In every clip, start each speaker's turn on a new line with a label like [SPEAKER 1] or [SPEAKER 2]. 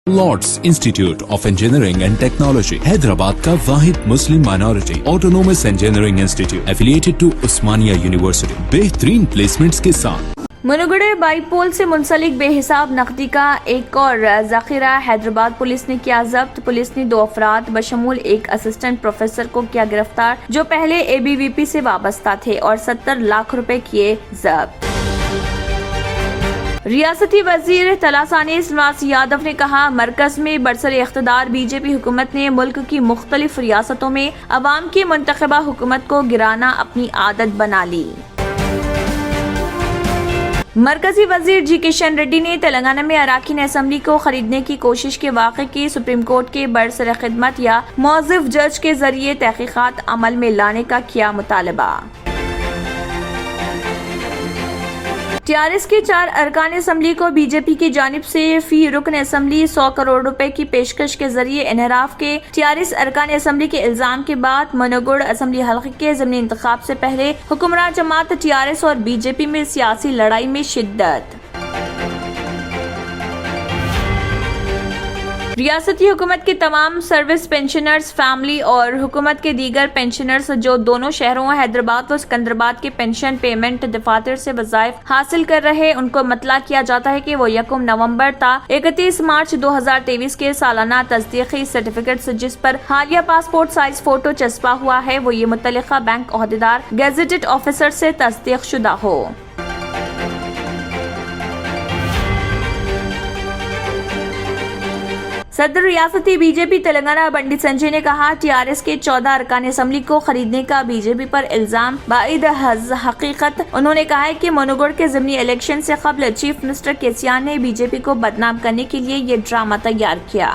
[SPEAKER 1] Lord's Institute of Engineering and Technology Hyderabad का वाहिद Muslim minority autonomous engineering institute affiliated to Osmania university बेहतरीन placements के साथ।
[SPEAKER 2] मनुगढ़ बाईपोल से मुंसलिक बेहिसाब नकदी का एक और जखीरा हैदराबाद पुलिस ने किया जब्त। पुलिस ने 2 अफराद बशमूल एक असिस्टेंट प्रोफेसर को किया गिरफ्तार जो पहले ABVP से वाबस्ता थे और 70 लाख रुपए किए जब्त। रियासती वजीर तलासानी श्रीनिवास यादव ने कहा, मरकज में बरसर इख्तिदार बीजेपी हुकूमत ने मुल्क की मुख्तलिफ रियासतों में अवाम की मुंतखबा हुकूमत को गिराना अपनी आदत बना ली। मरकजी वजीर जी किशन रेड्डी ने तेलंगाना में अराकीन असम्बली को खरीदने की कोशिश के वाक़े की सुप्रीम कोर्ट के बरसर खिदमत या मौज़िफ जज के जरिए तहकीकात अमल में लाने का किया मुतालबा। TRS के 4 अरकान असम्बली को बीजेपी की जानिब से फी रुकन असम्बली 100 करोड़ रुपए की पेशकश के जरिए इनहराफ के TRS अरकान असम्बली के इल्जाम के बाद मनुगढ़ असम्बली हल्के के ज़मीनी इंतखाब से पहले हुक्मरान जमात TRS और बीजेपी में सियासी लड़ाई में शिद्दत। रियासती हुकूमत के तमाम सर्विस पेंशनर्स, फैमिली और हुकूमत के दीगर पेंशनर्स जो दोनों शहरों हैदराबाद व सिकंदराबाद के पेंशन पेमेंट दफातर से वज़ाइफ हासिल कर रहे, उनको मतला किया जाता है कि वो 1 नवंबर ता 31 मार्च 2023 के सालाना तस्दीकी सर्टिफिकेट जिस पर हालिया पासपोर्ट साइज फोटो चस्पा हुआ है वो ये मुतल्लिका बैंक ओहदेदार गेजेटेड ऑफिसर से तस्दीक शुदा हो। सदर रियासती बीजेपी तेलंगाना पंडित संजय ने कहा, TRS के 14 अरकान असम्बली को खरीदने का बीजेपी पर इल्जाम बाइद हकीकत। उन्होंने कहा है कि मनुगढ़ के ज़मीनी इलेक्शन से कबल चीफ मिनिस्टर केसीआर ने बीजेपी को बदनाम करने के लिए ये ड्रामा तैयार किया।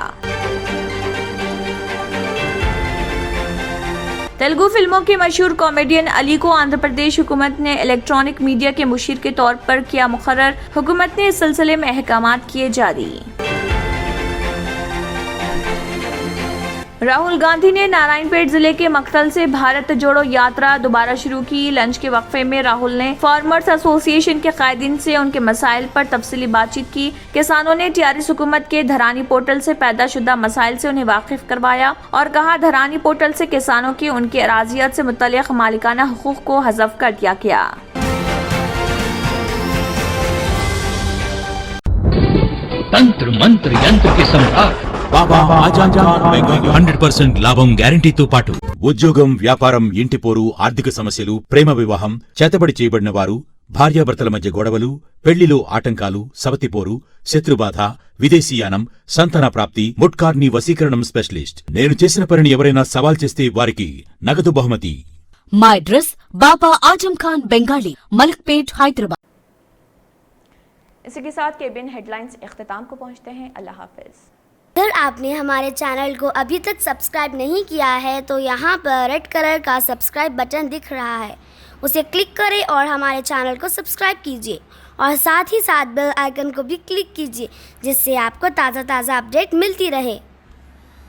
[SPEAKER 2] तेलुगु फिल्मों के मशहूर कॉमेडियन अली को आंध्र प्रदेश हुकूमत ने इलेक्ट्रॉनिक मीडिया के मुशीर के तौर पर किया मुकर्रर। हुकूमत ने इस सिलसिले में अहकामात किए जारी। राहुल गांधी ने नारायणपेट जिले के मकतल से भारत जोड़ो यात्रा दोबारा शुरू की। लंच के वक्फे में राहुल ने फार्मर्स एसोसिएशन के कायदीन से उनके मसाइल पर तफसीली बातचीत की। किसानों ने TRS हुकूमत के धरानी पोर्टल से पैदा शुदा मसाइल से उन्हें वाकिफ करवाया और कहा, धरानी पोर्टल से किसानों की उनकी अराजियत से मुतल्लिक मालिकाना हुकूक को हज़फ कर दिया गया।
[SPEAKER 3] तंत्र मंत्र यंत्र के सम्राट
[SPEAKER 4] బాబా ఆజాద్ ఖాన్ బెంగాలీ
[SPEAKER 3] 100% లాభం గ్యారంటీతో పాటు
[SPEAKER 4] ఉద్యోగం, వ్యాపారం, ఇంటి పోరు, ఆర్థిక సమస్యలు, ప్రేమ వివాహం, చేతబడి చేయబడిన వారు, భార్యాభర్తల మధ్య గొడవలు, పెళ్లిలో ఆటంకాలు, సవతిపోరు, శత్రుబాధ, విదేశీయానం, సంతాన ప్రాప్తి, ముట్కార్ని వశీకరణం స్పెషలిస్ట్. నేను చేసిన పనిని ఎవరైనా సవాల్ చేస్తే వారికి నగదు బహుమతి.
[SPEAKER 5] మా అడ్రస్ బాబా आजम खान बंगाली, मलकपेट, हैदराबाद।
[SPEAKER 2] इसी के साथ केबिन हेडलाइंस इख्तिताम को पहुंचते हैं। अल्लाह हाफिज।
[SPEAKER 6] अगर आपने हमारे चैनल को अभी तक सब्सक्राइब नहीं किया है तो यहाँ पर रेड कलर का सब्सक्राइब बटन दिख रहा है, उसे क्लिक करें और हमारे चैनल को सब्सक्राइब कीजिए और साथ ही साथ बेल आइकन को भी क्लिक कीजिए जिससे आपको ताज़ा अपडेट मिलती रहे।